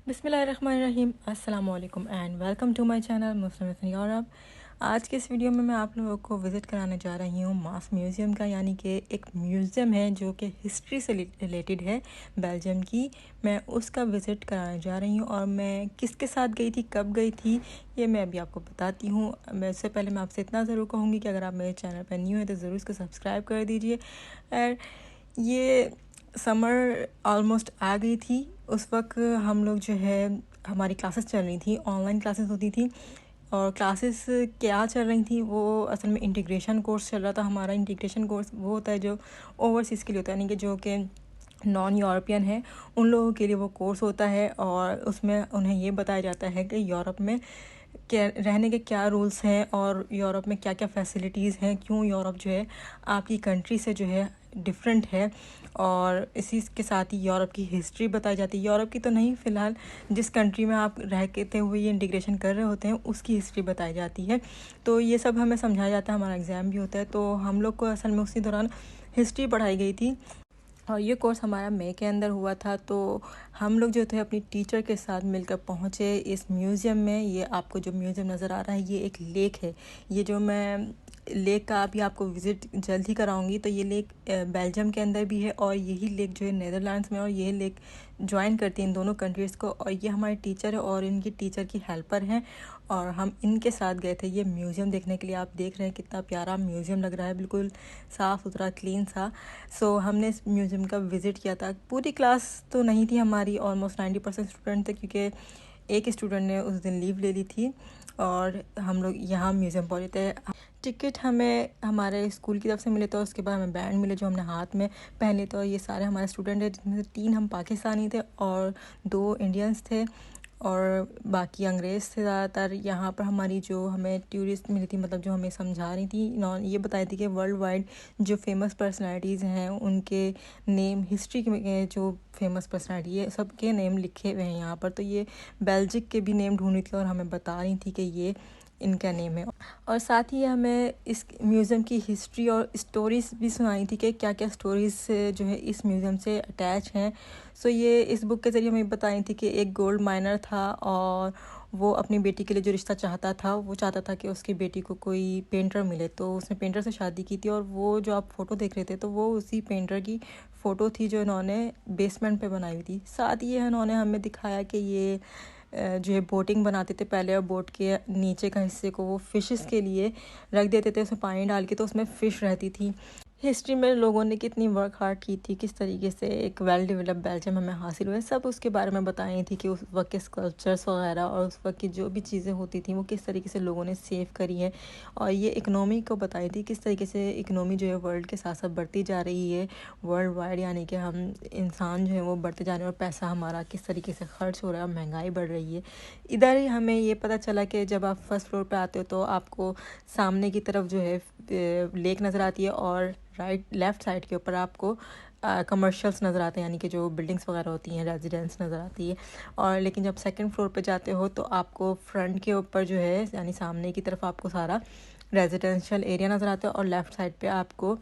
बिस्मिल्लाहिर्रहमानिर्रहीम, अस्सलाम वालेकुम and welcome to my channel Muslim in Europe. आज के इस वीडियो में मैं आप लोगों को विज़िट कराने जा रही हूँ मास म्यूज़ियम का, यानी कि एक म्यूज़ियम है जो कि हिस्ट्री से रिलेटेड है बेल्जियम की। मैं उसका विज़िट कराने जा रही हूँ और मैं किसके साथ गई थी, कब गई थी, ये मैं अभी आपको बताती हूँ। मैं इससे पहले मैं आपसे इतना ज़रूर कहूँगी कि अगर आप मेरे चैनल पर न्यू हैं तो ज़रूर इसको सब्सक्राइब कर दीजिए। और ये समर ऑलमोस्ट आ गई थी। उस वक्त हम लोग जो है हमारी क्लासेस चल रही थी, ऑनलाइन क्लासेस होती थी। और क्लासेस क्या चल रही थी, वो असल में इंटीग्रेशन कोर्स चल रहा था हमारा। इंटीग्रेशन कोर्स वो होता है जो ओवरसीज़ के लिए होता है, यानी कि जो कि नॉन यूरोपियन है उन लोगों के लिए वो कोर्स होता है। और उसमें उन्हें ये बताया जाता है कि यूरोप में क्या रहने के क्या रूल्स हैं और यूरोप में क्या क्या फैसिलिटीज़ हैं, क्यों यूरोप जो है आपकी कंट्री से जो है डिफरेंट है। और इसी के साथ ही यूरोप की हिस्ट्री बताई जाती है। यूरोप की तो नहीं, फ़िलहाल जिस कंट्री में आप रहते हुए ये इंटीग्रेशन कर रहे होते हैं उसकी हिस्ट्री बताई जाती है। तो ये सब हमें समझाया जाता है, हमारा एग्ज़ाम भी होता है। तो हम लोग को असल में उसी दौरान हिस्ट्री पढ़ाई गई थी और ये कोर्स हमारा मई के अंदर हुआ था। तो हम लोग जो थे अपनी टीचर के साथ मिलकर पहुँचे इस म्यूज़ियम में। ये आपको जो म्यूज़ियम नज़र आ रहा है ये एक लेक है। ये जो मैं लेक का अभी आपको विज़िट जल्द ही कराऊंगी। तो ये लेक बेल्जियम के अंदर भी है और यही लेक जो है नीदरलैंड्स में, और ये लेक ज्वाइन करती है इन दोनों कंट्रीज़ को। और ये हमारे टीचर है और इनकी टीचर की हेल्पर हैं और हम इनके साथ गए थे ये म्यूज़ियम देखने के लिए। आप देख रहे हैं कितना प्यारा म्यूज़ियम लग रहा है, बिल्कुल साफ़ सुथरा क्लीन सा। सो हमने इस म्यूज़ियम का विज़िट किया था। पूरी क्लास तो नहीं थी हमारी, ऑलमोस्ट 90% स्टूडेंट थे, क्योंकि एक स्टूडेंट ने उस दिन लीव ले ली थी और हम लोग यहाँ म्यूज़ियम पहुँचे थे। टिकट हमें हमारे स्कूल की तरफ से मिले थे और उसके बाद हमें बैंड मिले जो हमने हाथ में पहन लिए थे। और ये सारे हमारे स्टूडेंट हैं, जिसमें से 3 हम पाकिस्तानी थे और 2 इंडियंस थे और बाकी अंग्रेज़ थे ज़्यादातर। यहाँ पर हमारी जो हमें टूरिस्ट मिली थी, मतलब जो हमें समझा रही थी, ये बताई थी कि वर्ल्ड वाइड जो फेमस पर्सनालिटीज़ हैं उनके नेम, हिस्ट्री के जो फेमस पर्सनालिटी है सबके नेम लिखे हुए हैं यहाँ पर। तो ये बेल्जिक के भी नेम ढूंढ रही थी और हमें बता रही थी कि ये इनका नेम है। और साथ ही हमें इस म्यूज़ियम की हिस्ट्री और स्टोरीज़ भी सुनाई थी कि क्या क्या स्टोरीज़ जो है इस म्यूज़ियम से अटैच हैं। सो ये इस बुक के ज़रिए हमें बताई थी कि एक गोल्ड माइनर था और वो अपनी बेटी के लिए जो रिश्ता चाहता था, वो चाहता था कि उसकी बेटी को कोई पेंटर मिले। तो उसने पेंटर से शादी की थी और वो जो आप फ़ोटो देख रहे थे तो वो उसी पेंटर की फ़ोटो थी जो इन्होंने बेसमेंट पे बनाई हुई थी। साथ ही इन्होंने हमें दिखाया कि ये जो है बोटिंग बनाते थे पहले, और बोट के नीचे का हिस्से को वो फ़िशेस के लिए रख देते थे, उसमें पानी डाल के, तो उसमें फ़िश रहती थी। हिस्ट्री में लोगों ने कितनी वर्क हार्ड की थी, किस तरीके से एक वेल डेवलप बेल्जियम हमें हासिल हुए, सब उसके बारे में बताई थी कि उस वक्त के स्कल्पचर्स वगैरह और उस वक्त की जो भी चीज़ें होती थी वो किस तरीके से लोगों ने सेव करी है। और ये इकनॉमी को बताई थी, किस तरीके से इकनॉमी जो है वर्ल्ड के साथ साथ बढ़ती जा रही है वर्ल्ड वाइड, यानी कि हम इंसान जो है वो बढ़ते जा रहे हैं और पैसा हमारा किस तरीके से खर्च हो रहा है और महंगाई बढ़ रही है। इधर ही हमें ये पता चला कि जब आप फर्स्ट फ्लोर पे आते हो तो आपको सामने की तरफ जो है लेक नज़र आती है और लेफ़्ट साइड के ऊपर आपको कमर्शियल्स नज़र आते हैं, यानी कि जो बिल्डिंग्स वगैरह होती हैं, रेजिडेंस नज़र आती है। और लेकिन जब सेकंड फ्लोर पे जाते हो तो आपको फ्रंट के ऊपर जो है, यानी सामने की तरफ आपको सारा रेजिडेंशियल एरिया नज़र आता है और लेफ़्ट साइड पे आपको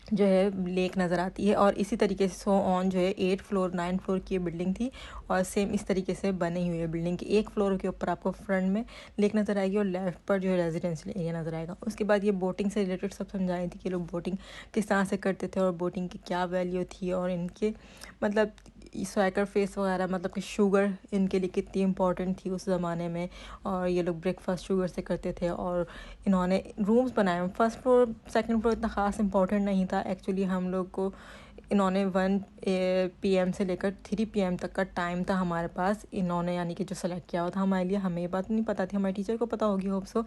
जो है लेक नज़र आती है। और इसी तरीके से सो ऑन जो है 8 फ्लोर 9 फ्लोर की बिल्डिंग थी और सेम इस तरीके से बनी हुई है बिल्डिंग की। एक फ्लोर के ऊपर आपको फ्रंट में लेक नज़र आएगी और लेफ्ट पर जो है रेजिडेंशियल एरिया नज़र आएगा। उसके बाद ये बोटिंग से रिलेटेड सब समझाई थी कि लोग बोटिंग किस तरह से करते थे और बोटिंग की क्या वैल्यू थी और इनके मतलब स्वैकर फेस वगैरह, मतलब कि शुगर इनके लिए कितनी इंपॉर्टेंट थी उस ज़माने में। और ये लोग ब्रेकफास्ट शुगर से करते थे। और इन्होंने रूम्स बनाए, फर्स्ट फ्लोर सेकंड फ्लोर इतना ख़ास इंपॉर्टेंट नहीं था एक्चुअली। हम लोग को इन्होंने 1 PM से लेकर 3 PM तक का टाइम था हमारे पास, इन्होंने यानी कि जो सेलेक्ट किया हुआ था हमारे लिए। हमें ये बात नहीं पता थी, हमारे टीचर को पता होगी होप सो।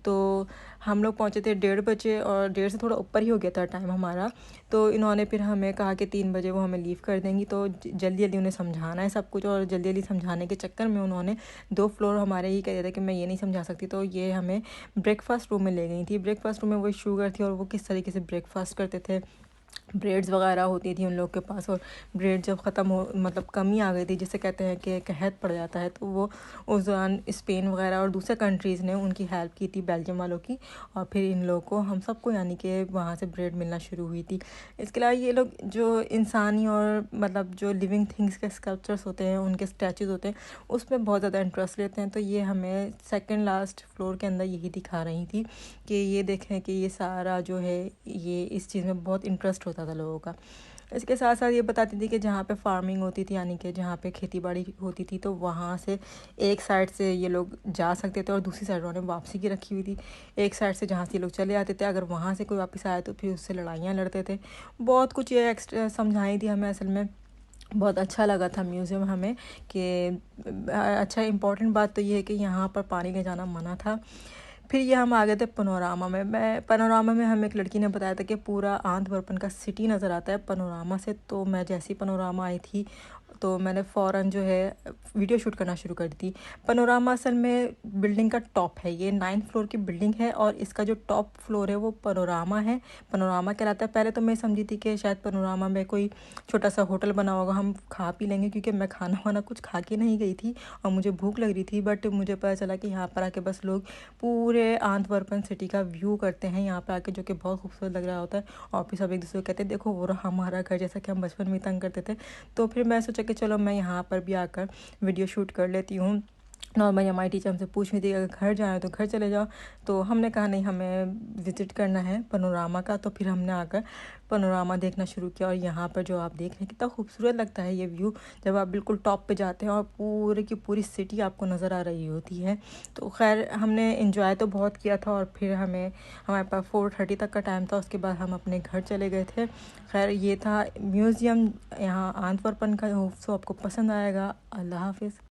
तो हम लोग पहुँचे थे 1:30 बजे और 1:30 से थोड़ा ऊपर ही हो गया था टाइम हमारा। तो इन्होंने फिर हमें कहा कि 3 बजे वो हमें लीव कर देंगी। तो जल्दी जल्दी उन्हें समझाना है सब कुछ, और जल्दी जल्दी समझाने के चक्कर में उन्होंने 2 फ्लोर हमारे ही कह दिया था कि मैं ये नहीं समझा सकती। तो ये हमें ब्रेकफास्ट रूम में ले गई थी। ब्रेकफास्ट रूम में वही शुगर थी और वो किस तरीके से ब्रेकफास्ट करते थे ब्रेड्स वगैरह होती थी उन लोग के पास, और ब्रेड जब ख़त्म हो मतलब कमी आ गई थी, जिसे कहते हैं कि कहत पड़ जाता है, तो वो उस दौरान स्पेन वगैरह और दूसरे कंट्रीज़ ने उनकी हेल्प की थी, बेल्जियम वालों की, और फिर इन लोगों को हम सबको यानी कि वहाँ से ब्रेड मिलना शुरू हुई थी। इसके अलावा ये लोग जो इंसानी और मतलब जो लिविंग थिंग्स के स्कल्पचर्स होते हैं, उनके स्टैचूज़ होते हैं, उसमें बहुत ज़्यादा इंटरेस्ट लेते हैं। तो ये हमें सेकेंड लास्ट फ्लोर के अंदर यही दिखा रही थी कि ये देखें कि ये सारा जो है ये इस चीज़ में बहुत इंटरेस्ट होता था लोगों का। इसके साथ साथ ये बताती थी कि जहाँ पे फार्मिंग होती थी, यानी कि जहाँ पे खेती बाड़ी होती थी, तो वहाँ से एक साइड से ये लोग जा सकते थे और दूसरी साइड उन्होंने वापसी की रखी हुई थी। एक साइड से जहाँ से ये लोग चले आते थे, अगर वहाँ से कोई वापस आया तो फिर उससे लड़ाइयाँ लड़ते थे। बहुत कुछ ये एक्स्ट्रा समझाई थी हमें। असल में बहुत अच्छा लगा था म्यूज़ियम हमें कि अच्छा, इम्पॉर्टेंट बात तो ये है कि यहाँ पर पानी ले जाना मना था। फिर ये हम आ गए थे पनोरामा में। पनोरामा में हमें एक लड़की ने बताया था कि पूरा आंतवर्पन का सिटी नज़र आता है पनोरामा से। तो मैं जैसी पनोरामा आई थी तो मैंने फ़ौरन जो है वीडियो शूट करना शुरू कर दी। पनोरामा असल में बिल्डिंग का टॉप है, ये 9th फ्लोर की बिल्डिंग है, और इसका जो टॉप फ्लोर है वो पनोरामा है, पनोरामा कहलाता है। पहले तो मैं समझी थी कि शायद पनोरामा में कोई छोटा सा होटल बना होगा, हम खा पी लेंगे, क्योंकि मैं खाना वाना कुछ खा के नहीं गई थी और मुझे भूख लग रही थी। बट मुझे पता चला कि यहाँ पर आके बस लोग पूरे आंतवर्पन सिटी का व्यू करते हैं यहाँ पर आके, जो कि बहुत खूबसूरत लग रहा होता है। और फिर सब एक दूसरे को कहते हैं देखो वो रहा हमारा घर, जैसा कि हम बचपन में तंग करते थे। तो फिर मैं सोचा कि चलो मैं यहाँ पर भी आकर वीडियो शूट कर लेती हूँ। नॉर्मली हमारी टीचर हमसे पूछ रही थी अगर घर जाए तो घर चले जाओ, तो हमने कहा नहीं, हमें विज़िट करना है पनोरामा का। तो फिर हमने आकर पनोरामा देखना शुरू किया। और यहाँ पर जो आप देख रहे हैं कितना खूबसूरत लगता है ये व्यू, जब आप बिल्कुल टॉप पे जाते हैं और पूरे की पूरी सिटी आपको नज़र आ रही होती है। तो खैर हमने इन्जॉय तो बहुत किया था, और फिर हमारे पास 4:30 तक का टाइम था। उसके बाद हम अपने घर चले गए थे। खैर ये था म्यूज़ियम यहाँ आंतवर्पन का। होप सो आपको पसंद आएगा। अल्लाह हाफिज़।